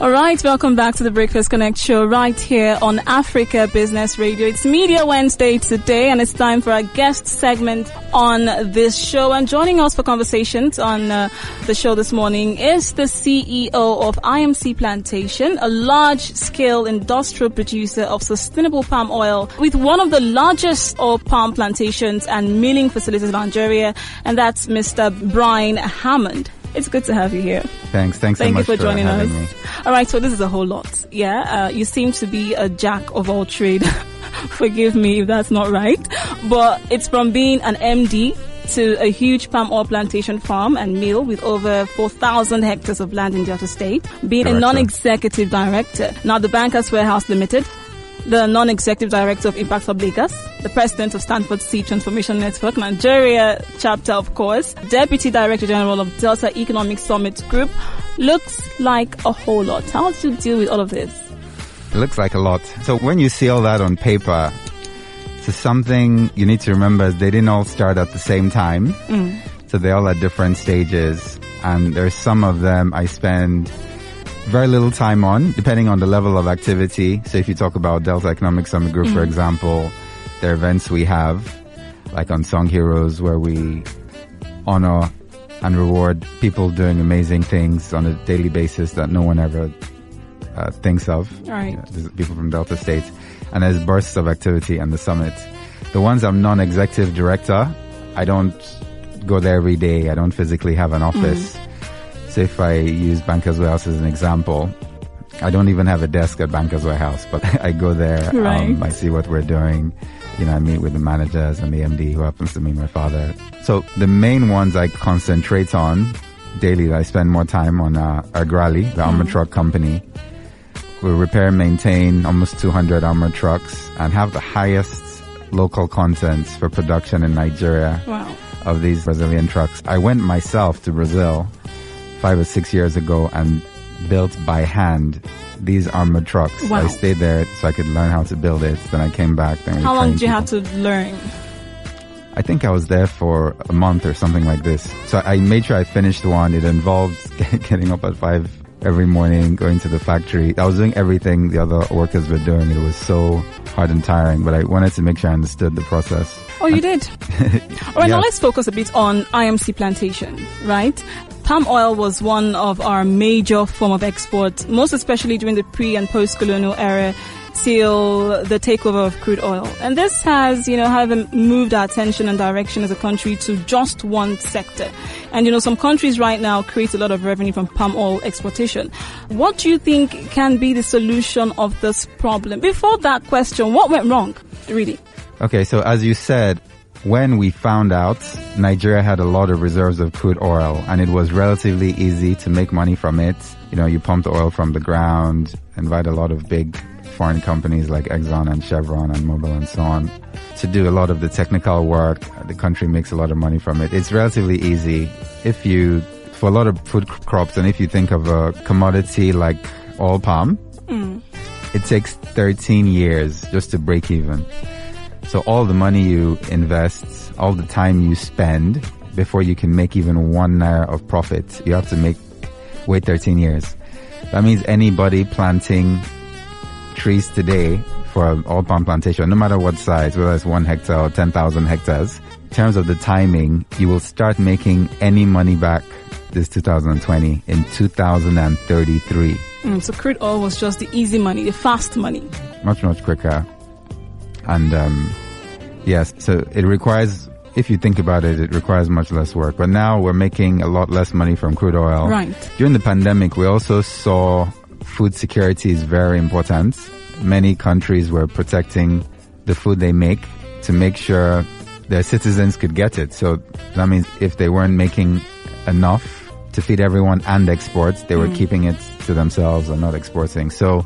All right, welcome back to the Breakfast Connect show right here on Africa Business Radio. It's Media Wednesday today, and it's time for our guest segment on this show. And joining us for conversations on the show this morning is the CEO of IMC Plantation, a large-scale industrial producer of sustainable palm oil with one of the largest oil palm plantations and milling facilities in Nigeria, and that's Mr. Brian Hammond. It's good to have you here. Thanks so much for joining us. Me. All right, so this is a whole lot. Yeah, you seem to be a jack of all trade. Forgive me if that's not right. But it's from being an MD to a huge palm oil plantation farm and mill with over 4,000 hectares of land in Delta State, being a non-executive director. Now, the Bankers Warehouse Limited, the non-executive director of Impact Hub Lagos, the president of Stanford Sea Transformation Network, Nigeria chapter, of course, deputy director general of Delta Economic Summit Group. Looks like a whole lot. How do you deal with all of this? It looks like a lot. So when you see all that on paper, so something you need to remember is they didn't all start at the same time. So they're all at different stages. And there's some of them I spend very little time on, depending on the level of activity. So if you talk about Delta Economic Summit Group, for example, there are events we have, like Unsung Heroes, where we honor and reward people doing amazing things on a daily basis that no one ever thinks of. Right. People from Delta State. And there's bursts of activity and the summit. The ones I'm non-executive director, I don't go there every day. I don't physically have an office. So if I use Bankers Warehouse as an example, I don't even have a desk at Bankers Warehouse, but I go there, right. I see what we're doing, I meet with the managers and the MD, who happens to be my father. So the main ones I concentrate on daily, I spend more time on AGRALE, the armor truck company. We repair and maintain almost 200 armor trucks and have the highest local content for production in Nigeria of these Brazilian trucks. I went myself to Brazil 5 or 6 years ago and built by hand these armored trucks. Wow. I stayed there so I could learn how to build it. Then I came back. How long did you have to learn? I think I was there for a month or something like this. So I made sure I finished one. It involved getting up at 5 every morning, going to the factory. I was doing everything the other workers were doing. It was so hard and tiring, but I wanted to make sure I understood the process. Oh, you did? All right, now let's focus a bit on IMC Plantation, right? Palm oil was one of our major form of export, most especially during the pre- and post-colonial era till the takeover of crude oil. And this has, however, moved our attention and direction as a country to just one sector. And, some countries right now create a lot of revenue from palm oil exportation. What do you think can be the solution of this problem? Before that question, what went wrong, really? Okay, so as you said, when we found out Nigeria had a lot of reserves of crude oil and it was relatively easy to make money from it, you pump the oil from the ground, invite a lot of big foreign companies like Exxon and Chevron and Mobil and so on to do a lot of the technical work. The country makes a lot of money from it. It's relatively easy for a lot of food crops, and if you think of a commodity like oil palm, it takes 13 years just to break even. So all the money you invest, all the time you spend before you can make even 1 naira of profit, you have to wait 13 years. That means anybody planting trees today for an oil palm plantation, no matter what size, whether it's 1 hectare or 10,000 hectares, in terms of the timing, you will start making any money back this 2020 in 2033. So crude oil was just the easy money, the fast money. Much, much quicker. And yes, so it requires, if you think about it, it requires much less work. But now we're making a lot less money from crude oil. Right. During the pandemic, we also saw food security is very important. Many countries were protecting the food they make to make sure their citizens could get it. So that means if they weren't making enough to feed everyone and export, they were keeping it to themselves and not exporting. So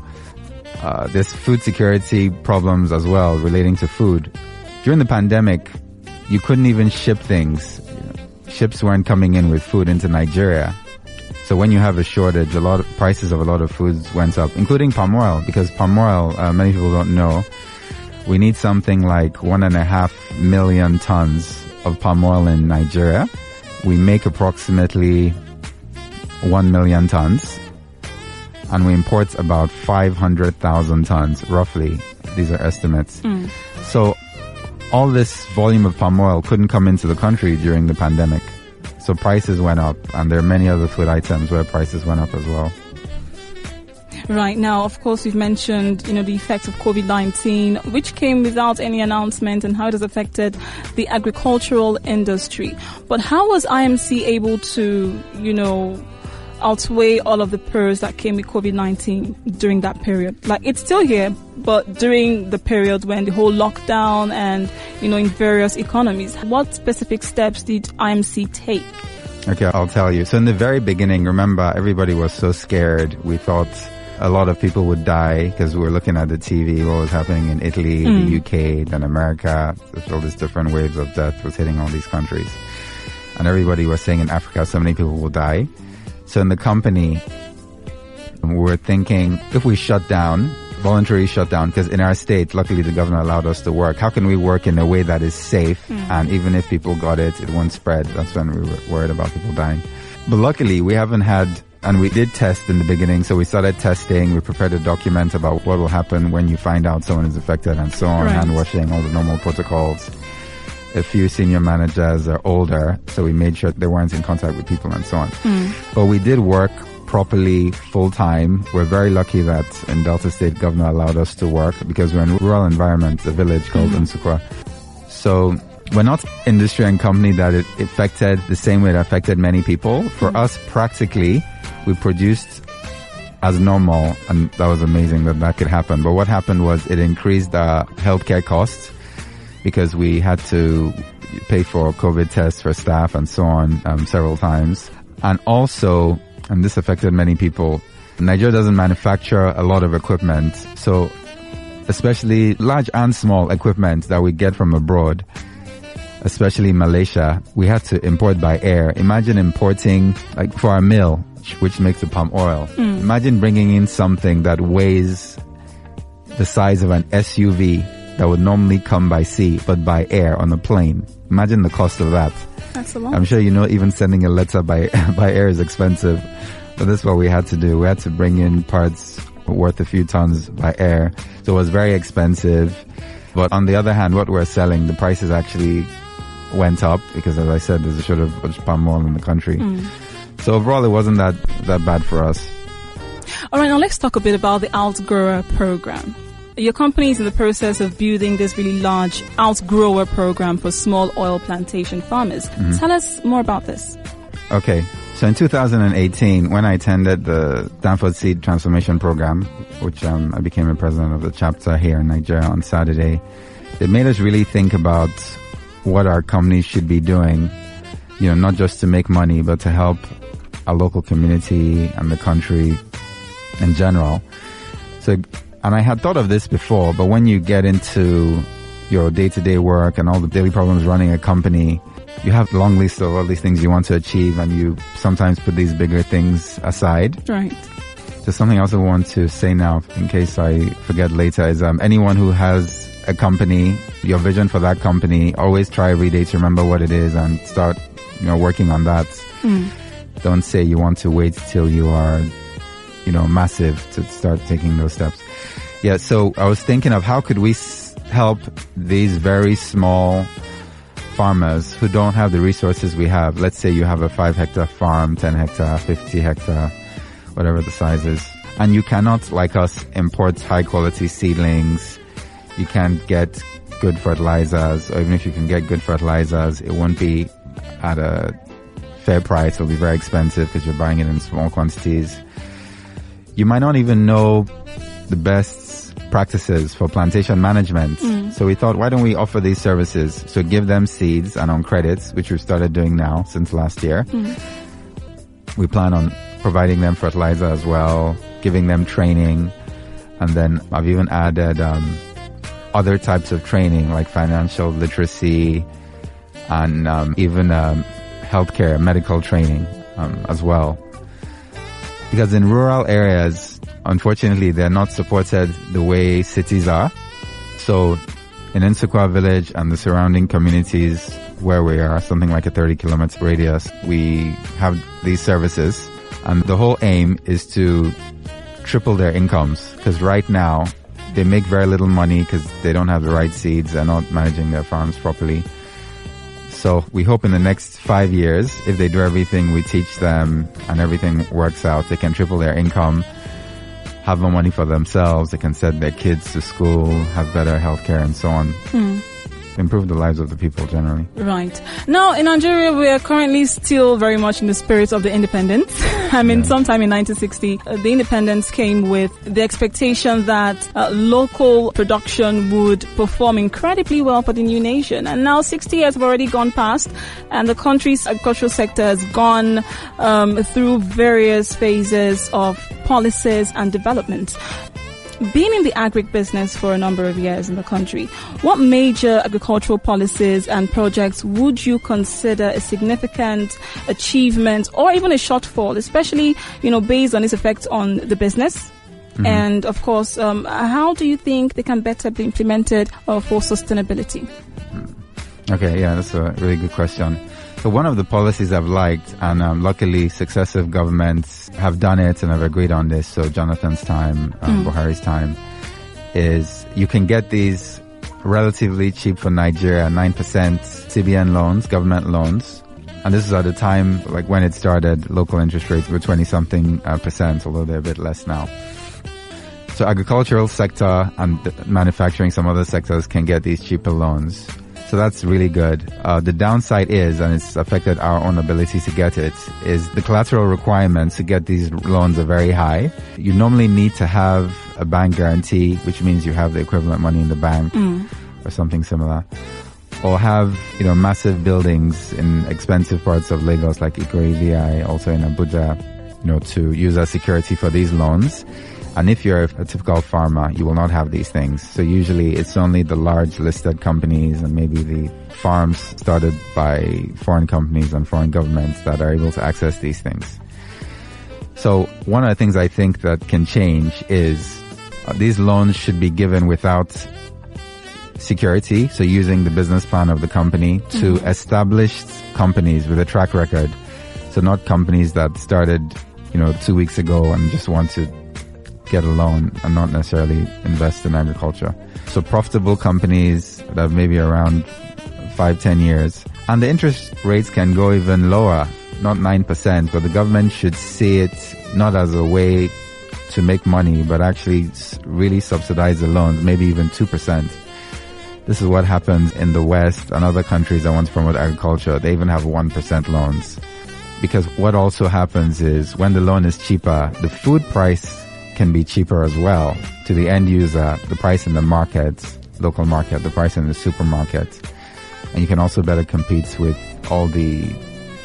there's food security problems as well relating to food. During the pandemic, you couldn't even ship things. Ships weren't coming in with food into Nigeria. So when you have a shortage, prices of a lot of foods went up, including palm oil, because palm oil, many people don't know, we need something like 1.5 million tons of palm oil in Nigeria. We make approximately 1 million tons. and we import about 500,000 tons, roughly. These are estimates. So all this volume of palm oil couldn't come into the country during the pandemic. So prices went up, and there are many other food items where prices went up as well. Right. Now, of course, you've mentioned, the effects of COVID-19, which came without any announcement, and how it has affected the agricultural industry. But how was IMC able to, outweigh all of the perils that came with COVID-19 during that period? Like, it's still here, but during the period when the whole lockdown and, in various economies, what specific steps did IMC take? Okay, I'll tell you. So in the very beginning, remember, everybody was so scared. We thought a lot of people would die because we were looking at the TV, what was happening in Italy, the UK, then America. There's all these different waves of death was hitting all these countries. And everybody was saying in Africa, so many people will die. So in the company, we were thinking, if we shut down, voluntary shutdown, because in our state, luckily the governor allowed us to work. How can we work in a way that is safe? And even if people got it, it won't spread. That's when we were worried about people dying. But luckily, we haven't had, and we did test in the beginning. So we started testing. We prepared a document about what will happen when you find out someone is affected and so on, hand washing, all the normal protocols. A few senior managers are older, so we made sure they weren't in contact with people and so on. But we did work properly full-time. We're very lucky that in Delta State, governor allowed us to work because we're in a rural environment, a village called Nsukka. So we're not industry and company that it affected the same way it affected many people. For us, practically, we produced as normal, and that was amazing that could happen. But what happened was it increased the healthcare costs because we had to pay for COVID tests for staff and so on several times. And also, and this affected many people, Nigeria doesn't manufacture a lot of equipment. So especially large and small equipment that we get from abroad, especially Malaysia, we had to import by air. Imagine importing, like for our mill, which makes the palm oil. Imagine bringing in something that weighs the size of an SUV that would normally come by sea, but by air on a plane. Imagine the cost of that. That's a lot. I'm sure even sending a letter by air is expensive. But this is what we had to do. We had to bring in parts worth a few tons by air. So it was very expensive. But on the other hand, what we're selling, the prices actually went up because, as I said, there's a shortage of palm oil in the country. So overall, it wasn't that bad for us. All right, now let's talk a bit about the Outgrower program. Your company is in the process of building this really large Outgrower program for small oil plantation farmers. Tell us more about this. Okay. So in 2018, when I attended the Stanford Seed Transformation Program, which I became a president of the chapter here in Nigeria on Saturday, it made us really think about what our companies should be doing, not just to make money, but to help our local community and the country in general. And I had thought of this before, but when you get into your day-to-day work and all the daily problems running a company, you have a long list of all these things you want to achieve, and you sometimes put these bigger things aside. Right. So something else I want to say now, in case I forget later, is anyone who has a company, your vision for that company, always try every day to remember what it is and start, working on that. Don't say you want to wait till you are, massive to start taking those steps. Yeah, so I was thinking of how could we help these very small farmers who don't have the resources we have. Let's say you have a 5-hectare farm, 10 hectare, 50 hectare, whatever the size is. And you cannot, like us, import high quality seedlings. You can't get good fertilizers, or even if you can get good fertilizers, it won't be at a fair price. It'll be very expensive because you're buying it in small quantities. You might not even know the best practices for plantation management. So we thought, why don't we offer these services? So give them seeds and on credits, which we've started doing now since last year. We plan on providing them fertilizer as well, giving them training. And then I've even added other types of training like financial literacy and even healthcare, medical training as well. Because in rural areas, unfortunately, they're not supported the way cities are. So in Nsukka village and the surrounding communities where we are, something like a 30-kilometer radius, we have these services. And the whole aim is to triple their incomes, because right now they make very little money because they don't have the right seeds. They're not managing their farms properly. So we hope in the next 5 years, if they do everything we teach them and everything works out, they can triple their income, have more money for themselves. They can send their kids to school, have better healthcare and so on. Improve the lives of the people generally. Right. Now, in Nigeria, we are currently still very much in the spirit of the independence. I mean, sometime in 1960, the independence came with the expectation that local production would perform incredibly well for the new nation. And now 60 years have already gone past, and the country's agricultural sector has gone through various phases of policies and development. Being in the agric business for a number of years in the country, what major agricultural policies and projects would you consider a significant achievement or even a shortfall, especially, based on its effect on the business? And of course, how do you think they can better be implemented for sustainability? Okay, yeah, that's a really good question. So one of the policies I've liked, and luckily successive governments have done it and have agreed on this, so Jonathan's time, Buhari's time, is you can get these relatively cheap for Nigeria, 9% CBN loans, government loans. And this is at a time, like when it started, local interest rates were 20-something percent, although they're a bit less now. So agricultural sector and manufacturing, some other sectors can get these cheaper loans. So that's really good. The downside is, and it's affected our own ability to get it, is the collateral requirements to get these loans are very high. You normally need to have a bank guarantee, which means you have the equivalent money in the bank or something similar. Or have, massive buildings in expensive parts of Lagos like Ikoyi VI, also in Abuja, to use as security for these loans. And if you're a typical farmer, you will not have these things. So usually it's only the large listed companies and maybe the farms started by foreign companies and foreign governments that are able to access these things. So one of the things I think that can change is these loans should be given without security. So using the business plan of the company to established companies with a track record. So not companies that started, 2 weeks ago and just want to get a loan and not necessarily invest in agriculture. So profitable companies that have maybe around 5-10 years. And the interest rates can go even lower, not 9%, but the government should see it not as a way to make money, but actually really subsidize the loans, maybe even 2%. This is what happens in the West and other countries that want to promote agriculture. They even have 1% loans. Because what also happens is when the loan is cheaper, the food price can be cheaper as well to the end user, the price in the market, local market, the price in the supermarket. And you can also better compete with all the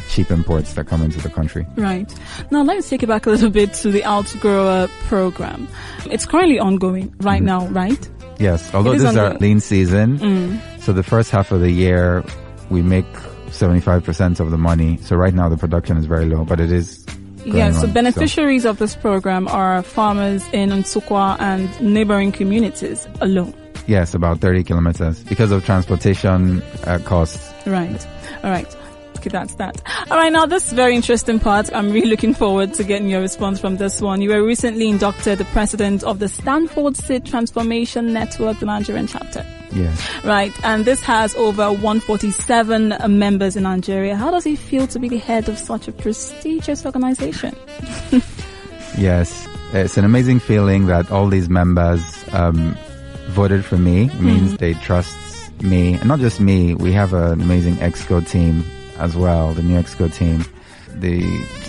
cheap imports that come into the country. Right. Now let's take it back a little bit to the Outgrower program. It's currently ongoing right now, right? Yes, although this is our lean season. So the first half of the year, we make 75% of the money. So right now the production is very low, but it is so beneficiaries of this program are farmers in Nsukka and neighboring communities alone. Yes, about 30 kilometers because of transportation costs. Right. All right. Okay, that's that. All right, now this very interesting part. I'm really looking forward to getting your response from this one. You were recently inducted the president of the Stanford Seed Transformation Network, the Nigerian chapter. Yes. Right, and this has over 147 members in Nigeria. How does it feel to be the head of such a prestigious organization? Yes, it's an amazing feeling that all these members voted for me. It means they trust me, and not just me. We have an amazing EXCO team as well, the new EXCO team. The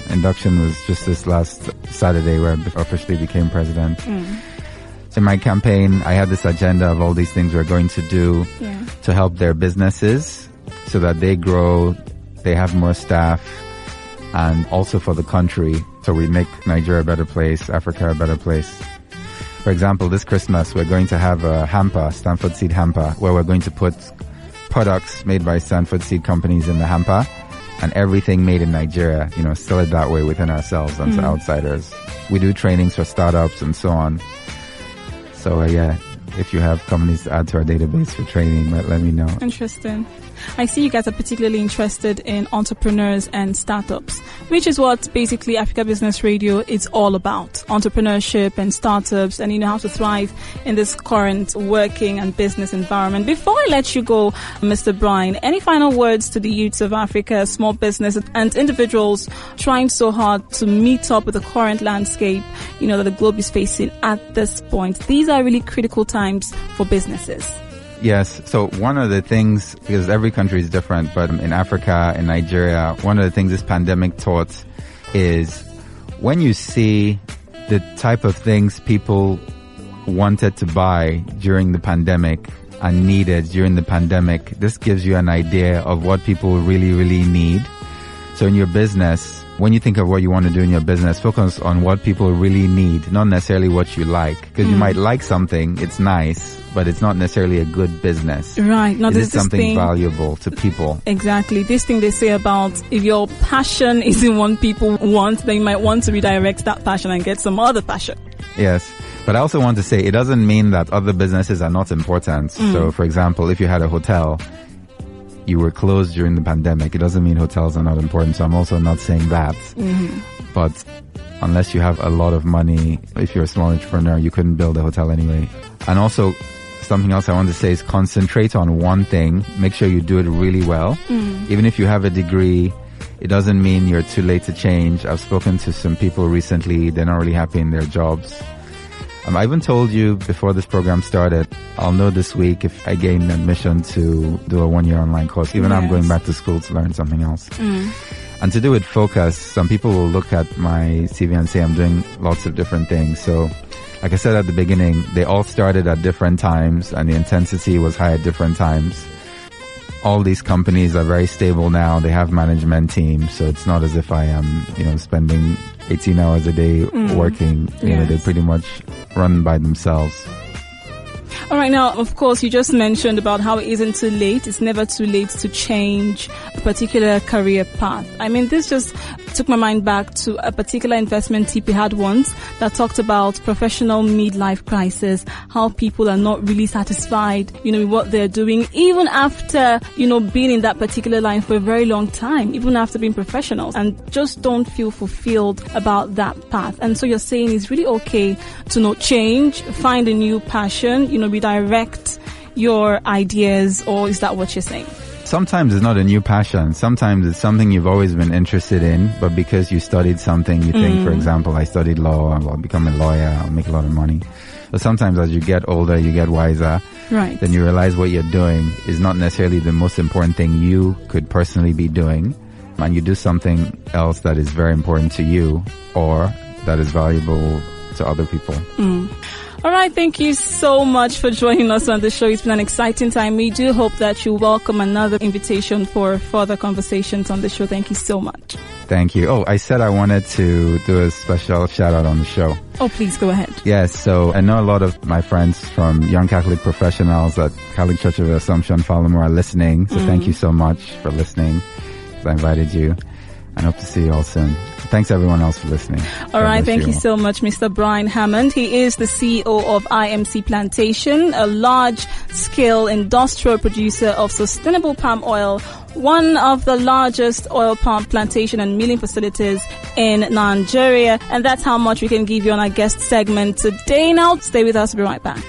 induction was just this last Saturday where I officially became president. So in my campaign, I had this agenda of all these things we're going to do to help their businesses so that they grow, they have more staff, and also for the country. So we make Nigeria a better place, Africa a better place. For example, this Christmas, we're going to have a hamper, Stanford Seed hamper, where we're going to put products made by Stanford Seed companies in the hamper and everything made in Nigeria, sell it that way within ourselves and to outsiders. We do trainings for startups and so on. So if you have companies to add to our database for training, let me know. Interesting. I see you guys are particularly interested in entrepreneurs and startups, which is what basically Africa Business Radio is all about. Entrepreneurship and startups, and how to thrive in this current working and business environment. Before I let you go, Mr. Brian, any final words to the youths of Africa, small business and individuals trying so hard to meet up with the current landscape, that the globe is facing at this point? These are really critical times for businesses. Yes. So one of the things, because every country is different, but in Africa, in Nigeria, one of the things this pandemic taught is when you see the type of things people wanted to buy during the pandemic and needed during the pandemic, this gives you an idea of what people really, really need. So in your business, when you think of what you want to do in your business, focus on what people really need, not necessarily what you like. Because you might like something, it's nice, but it's not necessarily a good business. Right. Now, is it something valuable to people? Exactly. This thing they say about if your passion isn't what people want, then you might want to redirect that passion and get some other passion. Yes. But I also want to say it doesn't mean that other businesses are not important. So, for example, if you had a hotel, you were closed during the pandemic, it doesn't mean hotels are not important. So I'm also not saying that. But unless you have a lot of money, if you're a small entrepreneur, you couldn't build a hotel anyway. And also, something else I want to say is concentrate on one thing. Make sure you do it really well. Even if you have a degree, it doesn't mean you're too late to change. I've spoken to some people recently. They're not really happy in their jobs. I even told you before this program started, I'll know this week if I gain admission to do a 1-year online course. Even I'm going back to school to learn something else. And to do it focus, some people will look at my CV and say I'm doing lots of different things. So like I said at the beginning, they all started at different times and the intensity was high at different times. All these companies are very stable now. They have management teams. So it's not as if I am, spending 18 hours a day working. They pretty much run by themselves. All right. Now, of course, you just mentioned about how it isn't too late. It's never too late to change a particular career path. I mean, this just took my mind back to a particular investment tip we had once that talked about professional midlife crisis, how people are not really satisfied, with what they're doing, even after, being in that particular line for a very long time, even after being professionals, and just don't feel fulfilled about that path. And so you're saying it's really okay to not change, find a new passion, redirect your ideas, or is that what you're saying? Sometimes it's not a new passion. Sometimes it's something you've always been interested in, but because you studied something, you think, for example, I studied law, I'll become a lawyer, I'll make a lot of money. But sometimes as you get older, you get wiser. Right. Then you realize what you're doing is not necessarily the most important thing you could personally be doing. And you do something else that is very important to you or that is valuable to other people. All right. Thank you so much for joining us on the show. It's been an exciting time. We do hope that you welcome another invitation for further conversations on the show. Thank you so much. Thank you. Oh, I said I wanted to do a special shout out on the show. Oh, please go ahead. Yes. So I know a lot of my friends from Young Catholic Professionals at Catholic Church of Assumption, Falmouth are listening. So thank you so much for listening. I invited you. I hope to see you all soon. Thanks everyone else for listening. All right. Thank you so much, Mr. Brian Hammond. He is the CEO of IMC Plantation, a large-scale industrial producer of sustainable palm oil, one of the largest oil palm plantation and milling facilities in Nigeria. And that's how much we can give you on our guest segment today. Now, stay with us. We'll be right back.